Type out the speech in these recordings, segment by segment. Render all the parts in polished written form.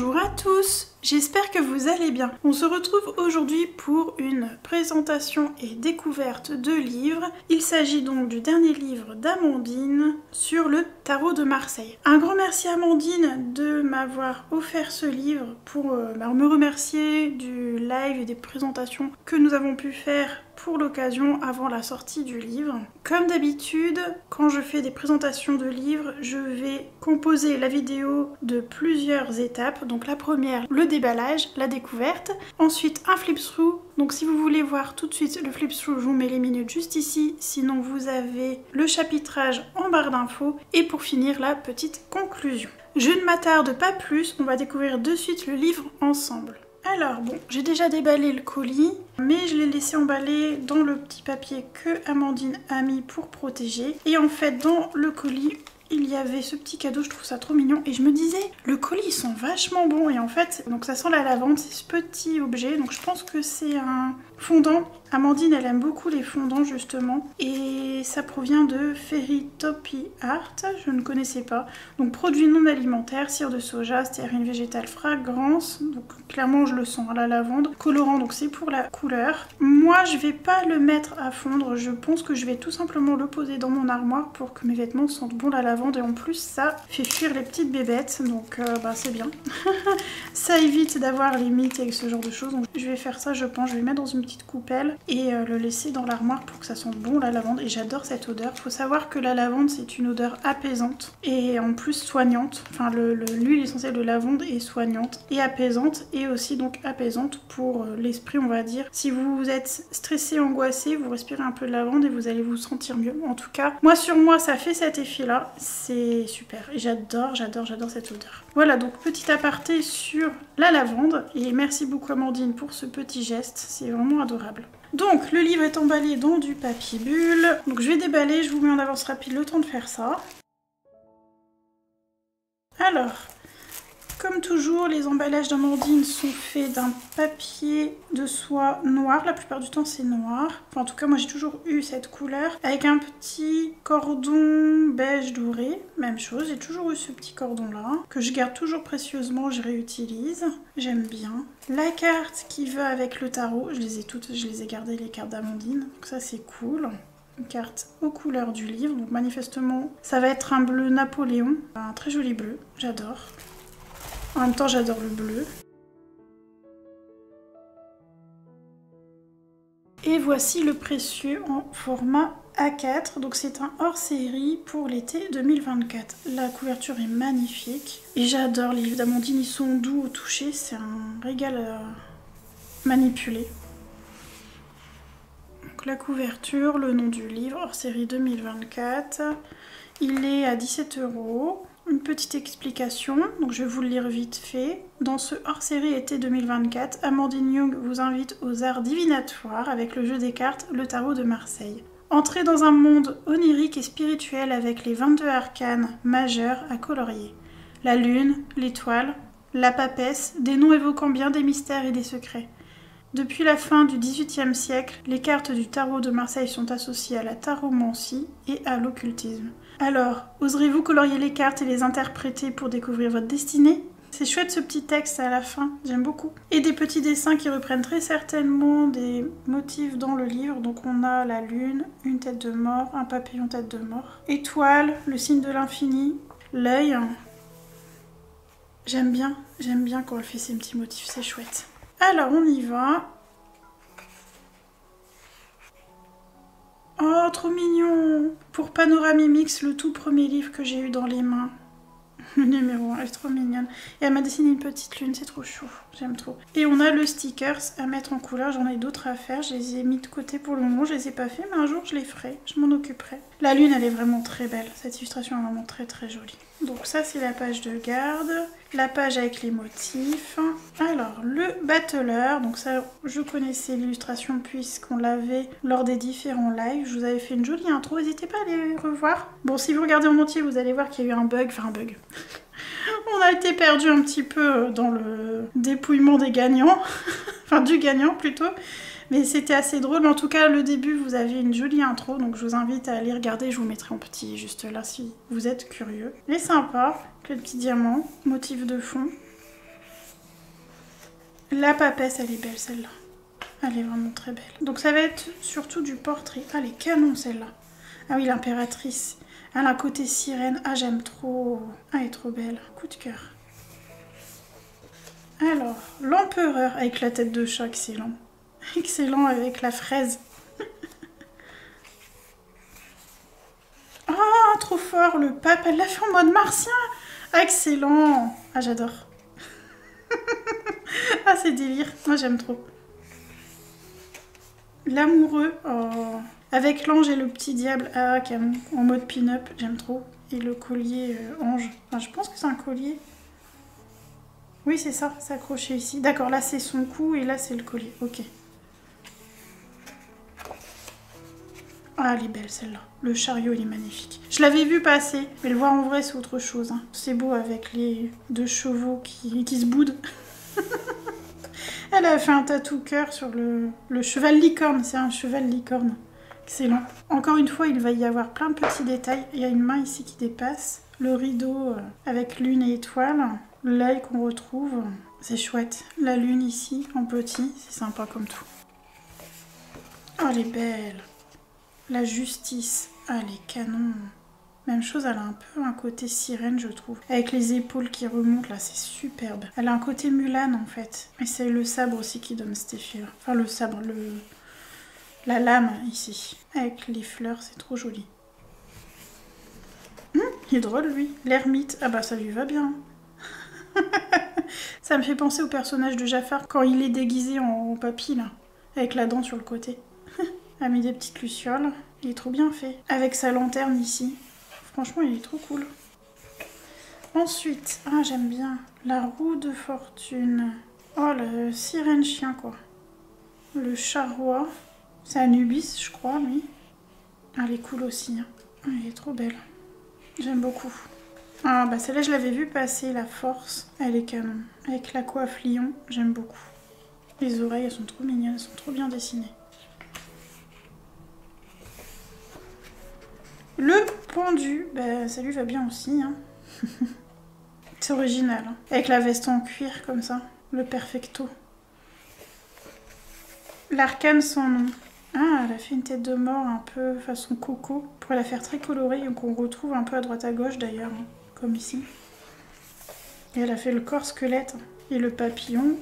Bonjour à tous, j'espère que vous allez bien. On se retrouve aujourd'hui pour une présentation et découverte de livres. Il s'agit donc du dernier livre d'Amandine sur le tarot de Marseille. Un grand merci à Amandine de m'avoir offert ce livre pour me remercier du live et des présentations que nous avons pu faire pour l'occasion avant la sortie du livre. Comme d'habitude, quand je fais des présentations de livres, je vais composer la vidéo de plusieurs étapes. Donc la première, le déballage, la découverte. Ensuite, un flip-through. Donc si vous voulez voir tout de suite le flip-through, je vous mets les minutes juste ici. Sinon, vous avez le chapitrage en barre d'infos. Et pour finir, la petite conclusion. Je ne m'attarde pas plus, on va découvrir de suite le livre ensemble. Alors bon, j'ai déjà déballé le colis, mais je l'ai laissé emballer dans le petit papier que Amandine a mis pour protéger. Et en fait, dans le colis, il y avait ce petit cadeau, je trouve ça trop mignon. Et je me disais, le colis, ils sont vachement bons. Et en fait, donc ça sent la lavande, c'est ce petit objet. Donc je pense que c'est un fondant. Amandine, elle aime beaucoup les fondants, justement. Et ça provient de Fairytopy Art, je ne connaissais pas. Donc produit non alimentaire, cire de soja, stérine végétale, fragrance. Donc clairement, je le sens, la lavande. Colorant, donc c'est pour la couleur. Moi, je vais pas le mettre à fondre. Je pense que je vais tout simplement le poser dans mon armoire pour que mes vêtements sentent bon la lavande. Et en plus, ça fait fuir les petites bébêtes. Donc c'est bien. Ça évite d'avoir les mythes avec ce genre de choses. Donc je vais faire ça, je pense. Je vais le mettre dans une petite coupelle et le laisser dans l'armoire pour que ça sente bon la lavande. Et j'adore cette odeur. Faut savoir que la lavande, c'est une odeur apaisante et en plus soignante. Enfin, l'huile essentielle de lavande est soignante et apaisante, et aussi donc apaisante pour l'esprit, on va dire. Si vous êtes stressé, angoissé, vous respirez un peu de lavande et vous allez vous sentir mieux. En tout cas, moi sur moi, ça fait cet effet-là. C'est super. Et j'adore cette odeur. Voilà, donc petit aparté sur la lavande. Et merci beaucoup Amandine pour ce petit geste. C'est vraiment adorable. Donc le livre est emballé dans du papier bulle. Donc je vais déballer, je vous mets en avance rapide le temps de faire ça. Alors, comme toujours, les emballages d'Amandine sont faits d'un papier de soie noir. La plupart du temps, c'est noir. Enfin, en tout cas, moi, j'ai toujours eu cette couleur. Avec un petit cordon beige doré. Même chose, j'ai toujours eu ce petit cordon-là. Que je garde toujours précieusement, je réutilise. J'aime bien. La carte qui va avec le tarot, je les ai toutes, je les ai gardées, les cartes d'Amandine. Donc ça, c'est cool. Une carte aux couleurs du livre. Donc manifestement, ça va être un bleu Napoléon. Un très joli bleu, j'adore. En même temps, j'adore le bleu. Et voici le précieux en format A4. Donc c'est un hors-série pour l'été 2024. La couverture est magnifique. Et j'adore les livres d'Amandine. Ils sont doux au toucher. C'est un régal à manipuler. Donc la couverture, le nom du livre, hors-série 2024. Il est à 17 €. Une petite explication, donc je vais vous le lire vite fait. Dans ce hors-série été 2024, Amandine Young vous invite aux arts divinatoires avec le jeu des cartes, le tarot de Marseille. Entrez dans un monde onirique et spirituel avec les 22 arcanes majeurs à colorier. La lune, l'étoile, la papesse, des noms évoquant bien des mystères et des secrets. Depuis la fin du XVIIIe siècle, les cartes du tarot de Marseille sont associées à la taromancie et à l'occultisme. Alors, oserez-vous colorier les cartes et les interpréter pour découvrir votre destinée? C'est chouette ce petit texte à la fin, j'aime beaucoup. Et des petits dessins qui reprennent très certainement des motifs dans le livre. Donc on a la lune, une tête de mort, un papillon tête de mort. Étoile, le signe de l'infini, l'œil. J'aime bien quand elle fait ces petits motifs, c'est chouette. Alors on y va. Oh, trop mignon! Pour Panoramimix, le tout premier livre que j'ai eu dans les mains. Le numéro 1, elle est trop mignonne. Et elle m'a dessiné une petite lune, c'est trop chou. J'aime trop. Et on a le stickers à mettre en couleur. J'en ai d'autres à faire. Je les ai mis de côté pour le moment. Je les ai pas fait, mais un jour je les ferai. Je m'en occuperai. La lune, elle est vraiment très belle. Cette illustration est vraiment très très jolie. Donc ça, c'est la page de garde. La page avec les motifs. Alors, le battleur. Donc ça, je connaissais l'illustration puisqu'on l'avait lors des différents lives. Je vous avais fait une jolie intro. N'hésitez pas à les revoir. Bon, si vous regardez en entier, vous allez voir qu'il y a eu un bug. Enfin, un bug. On a été perdu un petit peu dans le dépouillement des gagnants. Enfin, du gagnant plutôt. Mais c'était assez drôle. Mais en tout cas, le début, vous avez une jolie intro. Donc, je vous invite à aller regarder. Je vous mettrai en petit juste là si vous êtes curieux. Il est sympa. Le petit diamant. Motif de fond. La papesse, elle est belle celle-là. Elle est vraiment très belle. Donc ça va être surtout du portrait. Ah, les canons celle-là. Ah oui, l'impératrice. Elle a un côté sirène. Ah, j'aime trop. Ah, elle est trop belle. Coup de cœur. Alors, l'empereur avec la tête de chat, excellent. Excellent avec la fraise. Ah, trop fort, le pape, elle l'a fait en mode martien. Ah, excellent. Ah, j'adore. Ah, c'est délire. Moi, j'aime trop. L'amoureux, oh. Avec l'ange et le petit diable, ah, canon, en mode pin-up, j'aime trop. Et le collier ange. Enfin, je pense que c'est un collier. Oui, c'est ça, c'est accroché ici. D'accord, là, c'est son cou et là, c'est le collier. Ok. Ah, elle est belle celle-là. Le chariot, il est magnifique. Je l'avais vu passer, mais le voir en vrai, c'est autre chose. Hein. C'est beau avec les deux chevaux qui se boudent. Elle a fait un tatou cœur sur le cheval licorne. C'est un cheval licorne. Excellent. Encore une fois, il va y avoir plein de petits détails. Il y a une main ici qui dépasse. Le rideau avec lune et étoile. L'œil qu'on retrouve. C'est chouette. La lune ici, en petit. C'est sympa comme tout. Oh, elle est belle. La justice. Ah, les canons. Même chose, elle a un peu un côté sirène, je trouve. Avec les épaules qui remontent, là, c'est superbe. Elle a un côté Mulan, en fait. Et c'est le sabre aussi qui donne cet effet-là. Enfin, le sabre, la lame, ici. Avec les fleurs, c'est trop joli. Il est drôle, lui. L'ermite. Ah bah, ça lui va bien. Ça me fait penser au personnage de Jafar quand il est déguisé en papy, là. Avec la dent sur le côté. Elle a mis des petites lucioles. Il est trop bien fait. Avec sa lanterne, ici. Franchement, il est trop cool. Ensuite, ah, j'aime bien la roue de fortune. Oh, le sirène chien, quoi. Le charroi. C'est Anubis, je crois, lui. Ah, elle est cool aussi. Hein. Elle est trop belle. J'aime beaucoup. Ah, bah celle-là, je l'avais vue passer, la force. Elle est canon. Avec la coiffe lion, j'aime beaucoup. Les oreilles, elles sont trop mignonnes, elles sont trop bien dessinées. Le pendu, bah, ça lui va bien aussi. Hein. C'est original. Hein. Avec la veste en cuir comme ça. Le perfecto. L'arcane sans nom. Ah, elle a fait une tête de mort un peu façon coco. Pour la faire très colorée et qu'on retrouve un peu à droite à gauche d'ailleurs. Hein, comme ici. Et elle a fait le corps squelette. Et le papillon.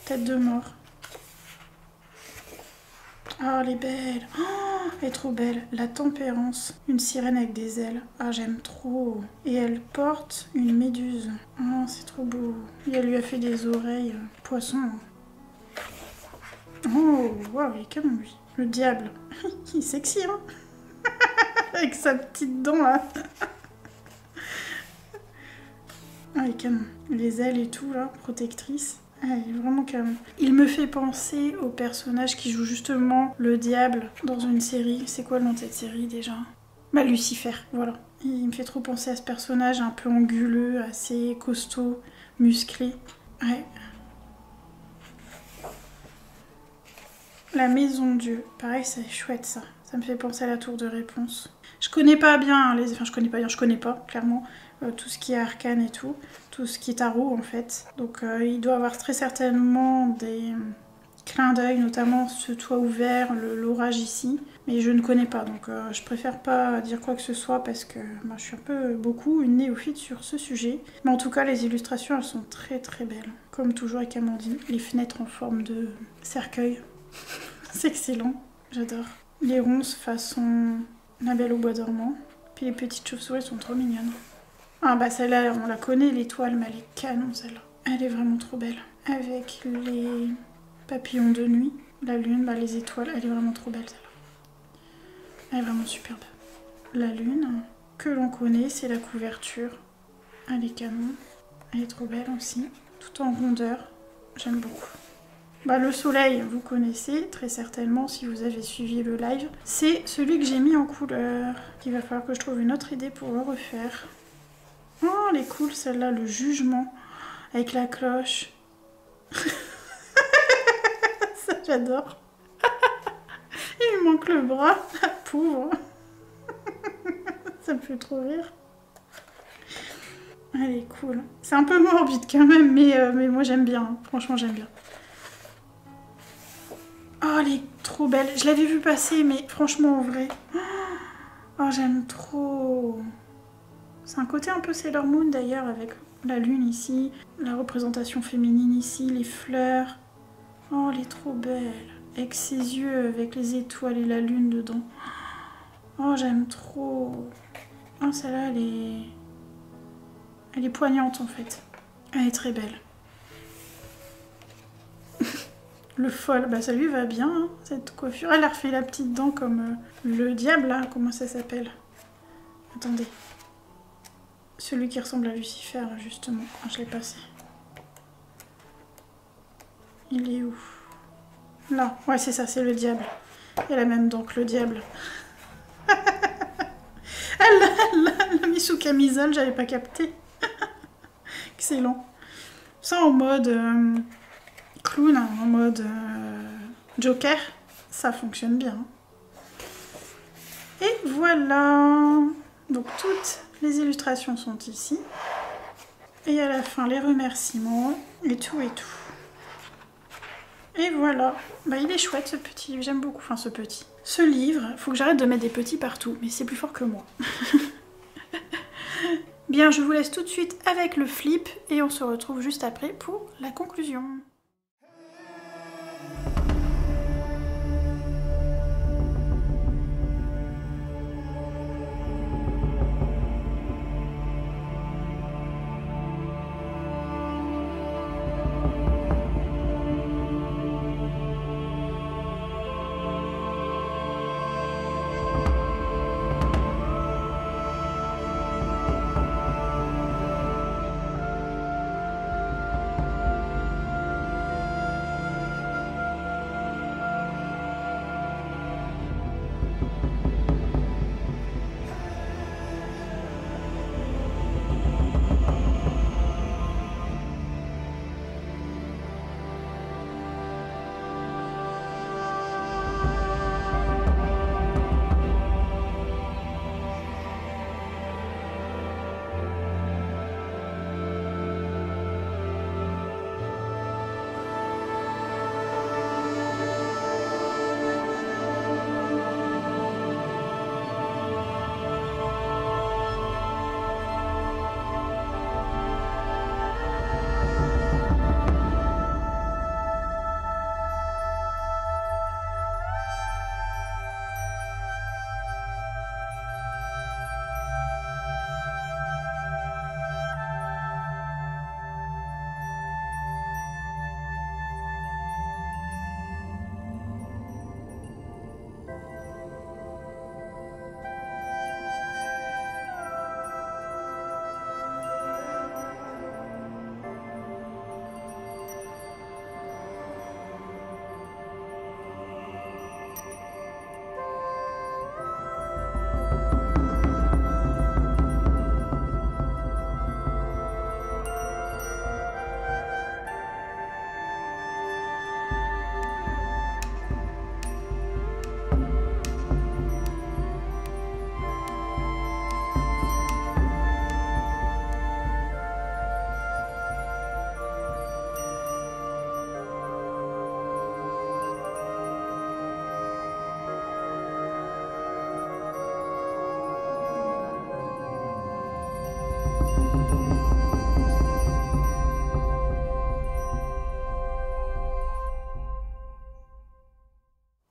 Tête de mort. Ah, elle est belle. Oh, elle est trop belle. La tempérance. Une sirène avec des ailes. Ah, j'aime trop. Et elle porte une méduse. Oh, c'est trop beau. Et elle lui a fait des oreilles poisson. Oh, waouh, il est canon, lui. Le diable. Il est sexy, hein. Avec sa petite dent, là. Ah, il est canon. Les ailes et tout, là, protectrice. Ah, il est vraiment canon. Il me fait penser au personnage qui joue justement le diable dans une série. C'est quoi le nom de cette série déjà? Bah, Lucifer, voilà. Il me fait trop penser à ce personnage un peu anguleux, assez costaud, musclé. Ouais. La maison Dieu. Pareil, c'est chouette ça. Ça me fait penser à la tour de réponse. Je connais pas bien les... Enfin, je connais pas, clairement. Tout ce qui est arcane et tout. Tout ce qui est tarot, en fait. Donc, il doit avoir très certainement des clins d'œil, notamment ce toit ouvert, l'orage ici. Mais je ne connais pas, donc je préfère pas dire quoi que ce soit parce que moi, je suis un peu beaucoup une néophyte sur ce sujet. Mais en tout cas, les illustrations, elles sont très très belles. Comme toujours avec Amandine. Les fenêtres en forme de cercueil. C'est excellent, j'adore. Les ronces façon La Belle au Bois dormant. Puis les petites chauves-souris sont trop mignonnes. Ah bah celle-là, on la connaît, l'étoile, mais elle est canon celle-là. Elle est vraiment trop belle. Avec les papillons de nuit, la lune, bah les étoiles, elle est vraiment trop belle celle-là. Elle est vraiment superbe. La lune, que l'on connaît, c'est la couverture. Elle est canon. Elle est trop belle aussi. Tout en rondeur. J'aime beaucoup. Bah, le soleil, vous connaissez très certainement si vous avez suivi le live. C'est celui que j'ai mis en couleur. Il va falloir que je trouve une autre idée pour le refaire. Oh, elle est cool celle-là, le jugement avec la cloche. Ça, j'adore. Il me manque le bras, la pauvre. Ça me fait trop rire. Elle est cool. C'est un peu morbide quand même, mais moi j'aime bien. Franchement, j'aime bien. Oh, elle est trop belle. Je l'avais vue passer, mais franchement, en vrai... Oh, j'aime trop. C'est un côté un peu Sailor Moon d'ailleurs, avec la lune ici, la représentation féminine ici, les fleurs. Oh, elle est trop belle. Avec ses yeux, avec les étoiles et la lune dedans. Oh, j'aime trop. Oh, celle-là, elle est poignante en fait. Elle est très belle. Le fol, bah ça lui va bien, hein, cette coiffure. Elle a refait la petite dent comme le diable, là, comment ça s'appelle? Attendez. Celui qui ressemble à Lucifer, là, justement. Ah, je l'ai passé. Il est où? Là, ouais, c'est ça, c'est le diable. Il a la même dent que le diable. Elle l'a mis sous camisole, j'avais pas capté. Excellent. Ça en mode clown, en mode Joker, ça fonctionne bien. Et voilà. Donc toutes les illustrations sont ici. Et à la fin, les remerciements et tout et tout. Et voilà. Bah, il est chouette ce petit livre, j'aime beaucoup. Enfin, ce petit. Ce livre, faut que j'arrête de mettre des petits partout, mais c'est plus fort que moi. Bien, je vous laisse tout de suite avec le flip et on se retrouve juste après pour la conclusion.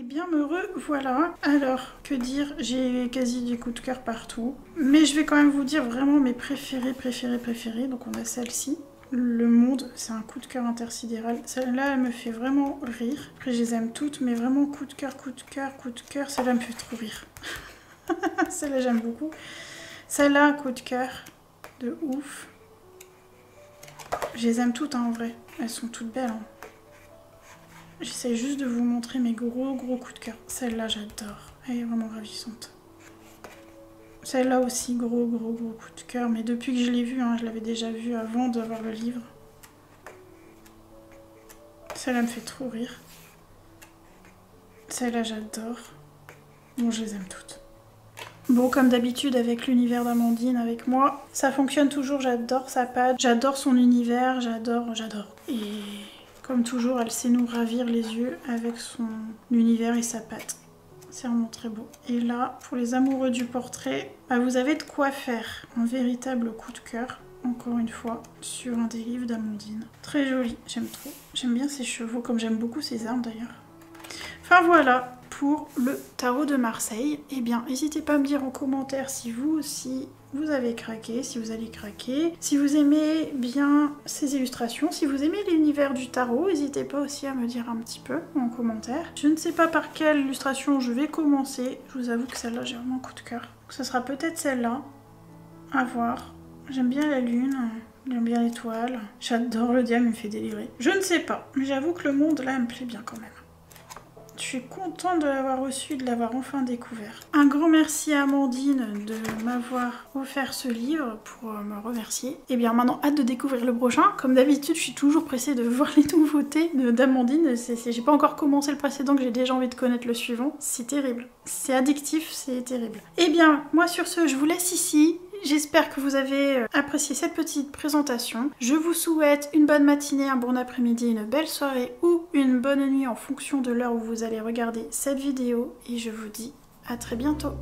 Bien me revoilà. Alors, que dire, j'ai quasi des coups de cœur partout. Mais je vais quand même vous dire vraiment mes préférés. Donc on a celle-ci. Le Monde, c'est un coup de cœur intersidéral. Celle-là, elle me fait vraiment rire. Après, je les aime toutes, mais vraiment coup de cœur. Celle-là me fait trop rire. Celle-là, j'aime beaucoup. Celle-là, coup de cœur de ouf. Je les aime toutes, hein, en vrai. Elles sont toutes belles, hein. J'essaie juste de vous montrer mes gros coups de cœur. Celle-là, j'adore. Elle est vraiment ravissante. Celle-là aussi, gros coup de cœur. Mais depuis que je l'ai vue, hein, je l'avais déjà vue avant d'avoir le livre. Celle-là me fait trop rire. Celle-là, j'adore. Bon, je les aime toutes. Bon, comme d'habitude avec l'univers d'Amandine, avec moi, ça fonctionne toujours, j'adore sa patte, j'adore son univers, j'adore. Et comme toujours, elle sait nous ravir les yeux avec son univers et sa patte. C'est vraiment très beau. Et là, pour les amoureux du portrait, bah, vous avez de quoi faire un véritable coup de cœur, encore une fois, sur un des livres d'Amandine. Très joli, j'aime trop. J'aime bien ses chevaux, comme j'aime beaucoup ses armes d'ailleurs. Enfin voilà pour le tarot de Marseille. Eh bien, n'hésitez pas à me dire en commentaire si vous aussi vous avez craqué, si vous allez craquer. Si vous aimez bien ces illustrations, si vous aimez l'univers du tarot, n'hésitez pas aussi à me dire un petit peu en commentaire. Je ne sais pas par quelle illustration je vais commencer. Je vous avoue que celle-là, j'ai vraiment un coup de cœur. Donc, ce sera peut-être celle-là. À voir. J'aime bien la lune. J'aime bien l'étoile. J'adore le diable, il me fait délirer. Je ne sais pas, mais j'avoue que le monde là me plaît bien quand même. Je suis contente de l'avoir reçu, de l'avoir enfin découvert. Un grand merci à Amandine de m'avoir offert ce livre pour me remercier. Et bien maintenant, hâte de découvrir le prochain. Comme d'habitude, je suis toujours pressée de voir les nouveautés d'Amandine. J'ai pas encore commencé le précédent que j'ai déjà envie de connaître le suivant. C'est terrible. C'est addictif, c'est terrible. Et bien, moi sur ce, je vous laisse ici. J'espère que vous avez apprécié cette petite présentation. Je vous souhaite une bonne matinée, un bon après-midi, une belle soirée ou une bonne nuit en fonction de l'heure où vous allez regarder cette vidéo. Et je vous dis à très bientôt.